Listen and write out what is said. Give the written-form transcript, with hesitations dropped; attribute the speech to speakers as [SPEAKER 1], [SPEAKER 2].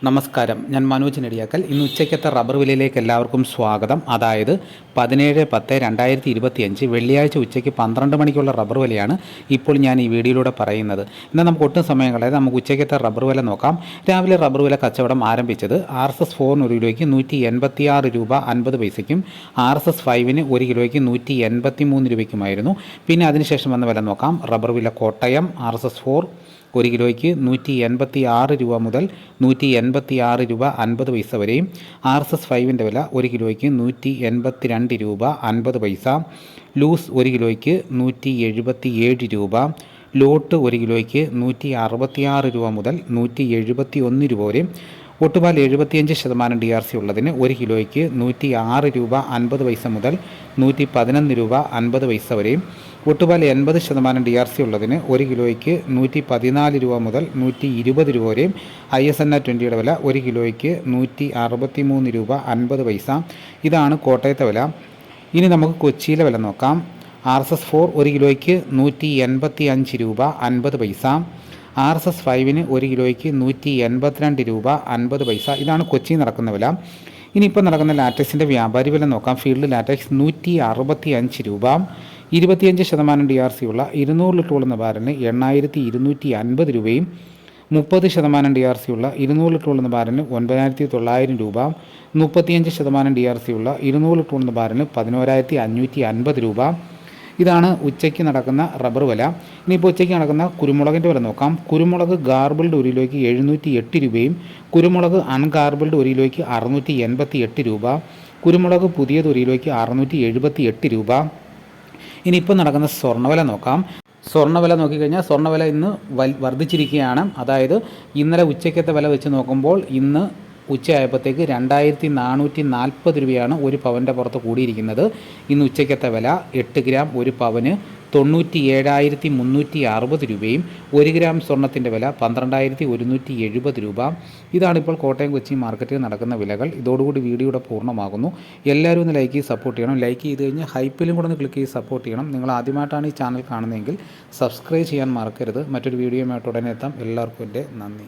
[SPEAKER 1] നമസ്കാരം, ഞാൻ മനോജ് നെടിയാക്കൽ. ഇന്ന് ഉച്ചയ്ക്കത്തെ റബ്ബർ വിലയിലേക്ക് എല്ലാവർക്കും സ്വാഗതം. അതായത് 17/10/2025 വെള്ളിയാഴ്ച ഉച്ചയ്ക്ക് 12 മണിക്കുള്ള റബ്ബർ വിലയാണ് ഇപ്പോൾ ഞാൻ ഈ വീഡിയോയിലൂടെ പറയുന്നത്. എന്നാൽ നമുക്ക് ഒട്ടും സമയം കളയാതെ നമുക്ക് ഉച്ചയ്ക്കത്തെ റബ്ബർ വില നോക്കാം. രാവിലെ റബ്ബർ വില കച്ചവടം ആരംഭിച്ചത് RSS 4 ഒരു കിലോയ്ക്ക് 186 രൂപ 50 പൈസയ്ക്കും RSS 5 1 കിലോയ്ക്ക് 183 രൂപയ്ക്കുമായിരുന്നു. പിന്നെ അതിനുശേഷം വന്ന വില നോക്കാം. റബ്ബർ വില കോട്ടയം RSS 4 1 കിലോയ്ക്ക് 186 രൂപ മുതൽ 186 രൂപ 50 പൈസ വരെയും RSS 5 വില 1 കിലോയ്ക്ക് 182 രൂപ 50 പൈസ, ലൂസ് 1 കിലോയ്ക്ക് 177 രൂപ, ലോട്ട് 1 കിലോയ്ക്ക് 166 രൂപ മുതൽ 171 രൂപ വരെയും ഒട്ടുപാൽ 75% DRC ഉള്ളതിന് 1 കിലോയ്ക്ക് 106 രൂപ 50 പൈസ മുതൽ 111 രൂപ 50 പൈസ വരെയും ഒട്ടുപാൽ 80% DRC ഉള്ളതിന് 1 കിലോയ്ക്ക് 114 രൂപ മുതൽ 120 രൂപ വരെയും ISNR 20 വില 1 കിലോയ്ക്ക് 163 രൂപ 50 പൈസ. ഇതാണ് കോട്ടയത്തെ വില. ഇനി നമുക്ക് കൊച്ചിയിലെ വില നോക്കാം. RSS 4 1 കിലോയ്ക്ക് 185 രൂപ 50 പൈസ, RSS 5 1 കിലോയ്ക്ക് 182 രൂപ 50 പൈസ. ഇതാണ് കൊച്ചിയിൽ നടക്കുന്ന വില. ഇനിയിപ്പോൾ നടക്കുന്ന ലാറ്റക്സിൻ്റെ വ്യാപാരി വില നോക്കാം. ഫീൽഡ് ലാറ്റക്സ് 165 രൂപ. 25% DRC ഉള്ള 200 ലിറ്റർ കൊള്ളുന്ന ബാരലിന് 8250 രൂപയും 30% DRC ഉള്ള 200 ലിറ്റർ കൊള്ളുന്ന ബാരലിന് 9900 രൂപ, 35% DRC ഉള്ള 200 ലിറ്റർ കൊള്ളുന്ന ബാരലിന് 11550 രൂപ. ഇതാണ് ഉച്ചയ്ക്ക് നടക്കുന്ന റബ്ബർ വില. ഇനിയിപ്പോൾ ഉച്ചയ്ക്ക് നടക്കുന്ന കുരുമുളകിൻ്റെ വില നോക്കാം. കുരുമുളക് ഗാർബിൾഡ് 1 കിലോയ്ക്ക് 708 രൂപയും കുരുമുളക് അൺഗാർബിൾഡ് 1 കിലോയ്ക്ക് 688 രൂപ, കുരുമുളക് പുതിയത് 1 കിലോയ്ക്ക് 678 രൂപ. ഇനിയിപ്പോൾ നടക്കുന്ന സ്വർണ്ണവില നോക്കാം. സ്വർണ്ണവില നോക്കിക്കഴിഞ്ഞാൽ സ്വർണ്ണവില ഇന്ന് വർദ്ധിച്ചിരിക്കുകയാണ്. അതായത് ഇന്നലെ ഉച്ചയ്ക്കത്തെ വില വെച്ച് നോക്കുമ്പോൾ ഇന്ന് ഉച്ചയായപ്പോഴത്തേക്ക് 2440 രൂപയാണ് ഒരു പവൻ്റെ പുറത്ത് കൂടിയിരിക്കുന്നത്. ഇന്ന് ഉച്ചയ്ക്കത്തെ വില 8 ഗ്രാം ഒരു പവന് 97,360 രൂപയും 1 ഗ്രാം സ്വർണ്ണത്തിൻ്റെ വില 12,170 രൂപ. ഇതാണിപ്പോൾ കോട്ടയം കൊച്ചി മാർക്കറ്റിൽ നടക്കുന്ന വിലകൾ. ഇതോടുകൂടി വീഡിയോയുടെ പൂർണ്ണമാകുന്നു. എല്ലാവരും ഒന്ന് ലൈക്ക് ചെയ്ത് സപ്പോർട്ട് ചെയ്യണം. ലൈക്ക് ചെയ്ത് കഴിഞ്ഞാൽ ഹൈപ്പിലും കൂടെ ഒന്ന് ക്ലിക്ക് ചെയ്ത് സപ്പോർട്ട് ചെയ്യണം. നിങ്ങൾ ആദ്യമായിട്ടാണ് ഈ ചാനൽ കാണുന്നതെങ്കിൽ സബ്സ്ക്രൈബ് ചെയ്യാൻ മറക്കരുത്. മറ്റൊരു വീഡിയോയുമായിട്ട് ഉടനെ എത്താം. എല്ലാവർക്കും എൻ്റെ നന്ദി.